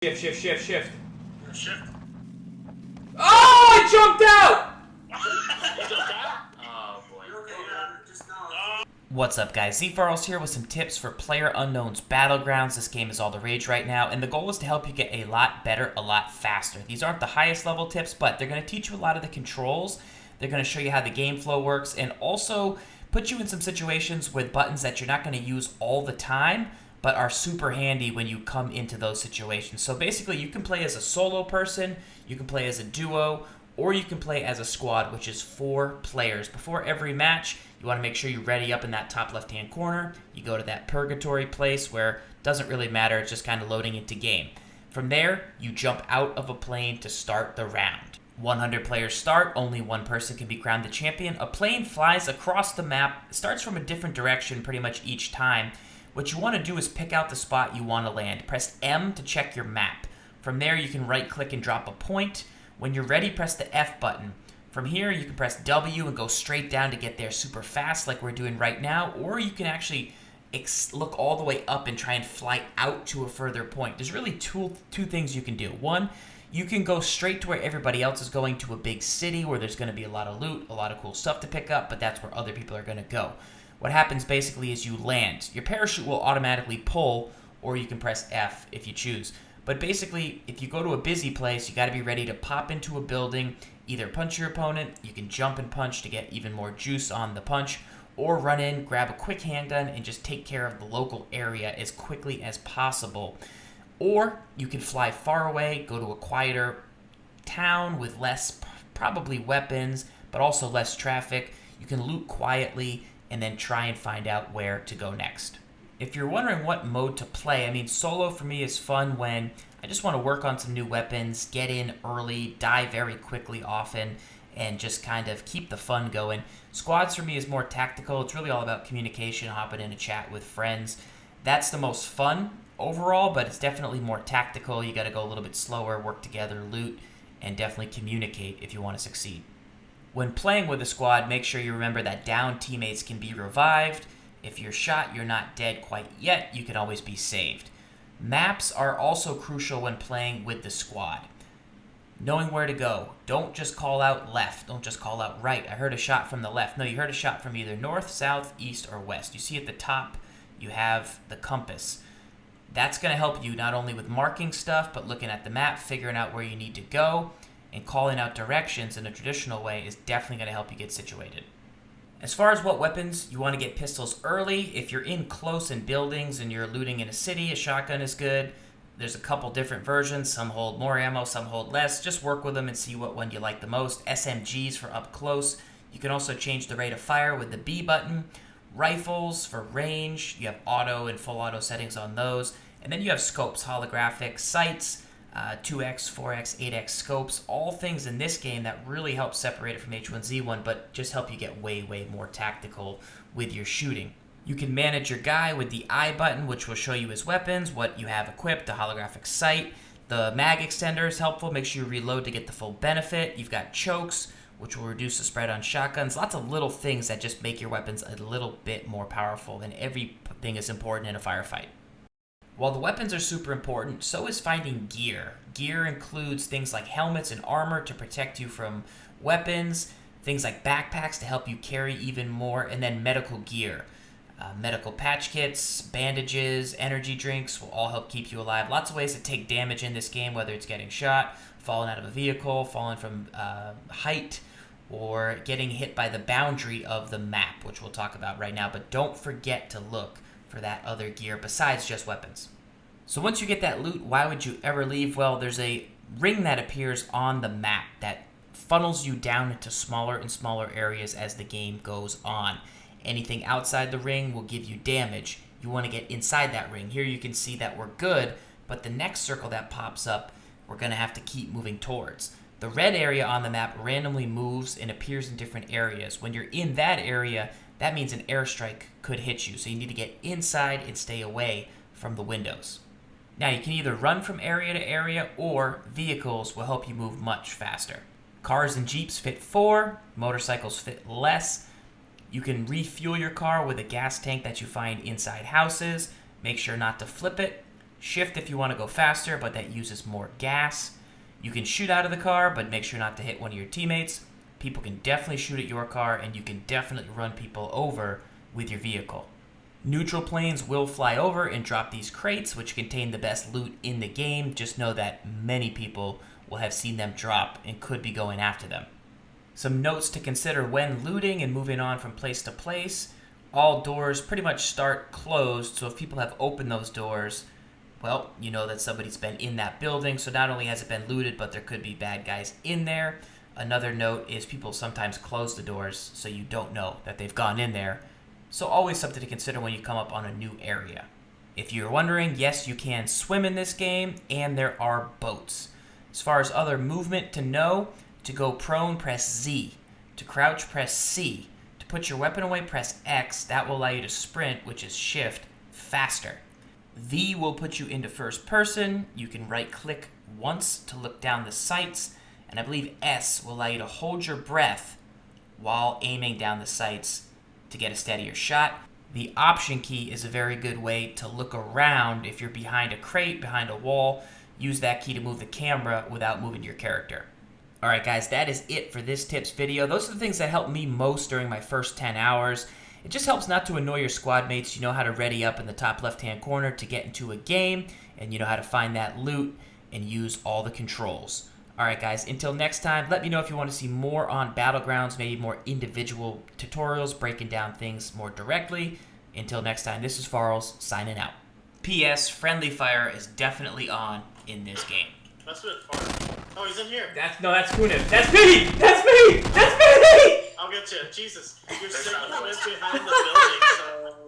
Shift. Shift. Oh, I jumped out! You jumped out? Oh boy. What's up, guys? Z-Farls here with some tips for PlayerUnknown's Battlegrounds. This game is all the rage right now, and the goal is to help you get a lot better, a lot faster. These aren't the highest level tips, but they're going to teach you a lot of the controls. They're going to show you how the game flow works, and also put you in some situations with buttons that you're not going to use all the time, but are super handy when you come into those situations. So basically, you can play as a solo person, you can play as a duo, or you can play as a squad, which is 4 players. Before every match, you want to make sure you ready up in that top left-hand corner. You go to that purgatory place where it doesn't really matter, it's just kind of loading into game. From there, you jump out of a plane to start the round. 100 players start, only one person can be crowned the champion. A plane flies across the map, starts from a different direction pretty much each time. What you want to do is pick out the spot you want to land. Press M to check your map. From there, you can right-click and drop a point. When you're ready, press the F button. From here, you can press W and go straight down to get there super fast like we're doing right now, or you can actually look all the way up and try and fly out to a further point. There's really two things you can do. One, you can go straight to where everybody else is going, to a big city where there's going to be a lot of loot, a lot of cool stuff to pick up, but that's where other people are going to go. What happens basically is you land. Your parachute will automatically pull, or you can press F if you choose. But basically, if you go to a busy place, you got to be ready to pop into a building, either punch your opponent, you can jump and punch to get even more juice on the punch, or run in, grab a quick handgun, and just take care of the local area as quickly as possible. Or you can fly far away, go to a quieter town with less probably weapons, but also less traffic. You can loot quietly and then try and find out where to go next. If you're wondering what mode to play, I mean, solo for me is fun when I just want to work on some new weapons, get in early, die very quickly often, and just kind of keep the fun going. Squads for me is more tactical. It's really all about communication, hopping in a chat with friends. That's the most fun overall, but it's definitely more tactical. You got to go a little bit slower, work together, loot, and definitely communicate if you want to succeed. When playing with a squad, make sure you remember that down teammates can be revived. If you're shot, you're not dead quite yet. You can always be saved. Maps are also crucial when playing with the squad. Knowing where to go. Don't just call out left. Don't just call out right. I heard a shot from the left. No, you heard a shot from either north, south, east, or west. You see at the top, you have the compass. That's going to help you not only with marking stuff, but looking at the map, figuring out where you need to go, and calling out directions in a traditional way is definitely going to help you get situated. As far as what weapons, you want to get pistols early. If you're in close in buildings and you're looting in a city, a shotgun is good. There's a couple different versions. Some hold more ammo, some hold less. Just work with them and see what one you like the most. SMGs for up close. You can also change the rate of fire with the B button. Rifles for range. You have auto and full auto settings on those. And then you have scopes, holographic, sights, 2x, 4x, 8x scopes, all things in this game that really help separate it from H1Z1, but just help you get way, way more tactical with your shooting. You can manage your guy with the I button, which will show you his weapons, what you have equipped, the holographic sight. The mag extender is helpful, make sure you reload to get the full benefit. You've got chokes, which will reduce the spread on shotguns. Lots of little things that just make your weapons a little bit more powerful, and everything is important in a firefight. While the weapons are super important, so is finding gear. Gear includes things like helmets and armor to protect you from weapons, things like backpacks to help you carry even more, and then medical gear. Medical patch kits, bandages, energy drinks will all help keep you alive. Lots of ways to take damage in this game, whether it's getting shot, falling out of a vehicle, falling from height, or getting hit by the boundary of the map, which we'll talk about right now. But don't forget to look for that other gear besides just weapons. So once you get that loot, why would you ever leave? Well, there's a ring that appears on the map that funnels you down into smaller and smaller areas as the game goes on. Anything outside the ring will give you damage. You want to get inside that ring. Here you can see that we're good, but the next circle that pops up, we're going to have to keep moving towards. The red area on the map randomly moves and appears in different areas. When you're in that area, that means an airstrike could hit you, so you need to get inside and stay away from the windows. Now, you can either run from area to area, or vehicles will help you move much faster. Cars and Jeeps fit 4, motorcycles fit less. You can refuel your car with a gas tank that you find inside houses. Make sure not to flip it. Shift if you want to go faster, but that uses more gas. You can shoot out of the car, but make sure not to hit one of your teammates. People can definitely shoot at your car, and you can definitely run people over with your vehicle. Neutral planes will fly over and drop these crates, which contain the best loot in the game. Just know that many people will have seen them drop and could be going after them. Some notes to consider when looting and moving on from place to place. All doors pretty much start closed, so if people have opened those doors, well, you know that somebody's been in that building, so not only has it been looted, but there could be bad guys in there. Another note is people sometimes close the doors, so you don't know that they've gone in there. So always something to consider when you come up on a new area. If you're wondering, yes, you can swim in this game, and there are boats. As far as other movement to know, to go prone, press Z. To crouch, press C. To put your weapon away, press X. That will allow you to sprint, which is shift, faster. V will put you into first person. You can right-click once to look down the sights. And I believe S will allow you to hold your breath while aiming down the sights to get a steadier shot. The option key is a very good way to look around if you're behind a crate, behind a wall. Use that key to move the camera without moving your character. Alright guys, that is it for this tips video. Those are the things that helped me most during my first 10 hours. It just helps not to annoy your squad mates. You know how to ready up in the top left-hand corner to get into a game, and you know how to find that loot and use all the controls. Alright guys, until next time, let me know if you want to see more on Battlegrounds, maybe more individual tutorials breaking down things more directly. Until next time, this is Farls, signing out. P.S. Friendly fire is definitely on in this game. That's a bit far. Oh, he's in here. That's Kuniv. That's me! That's me! That's me! I'll get you. Jesus. You're sitting behind the building, so...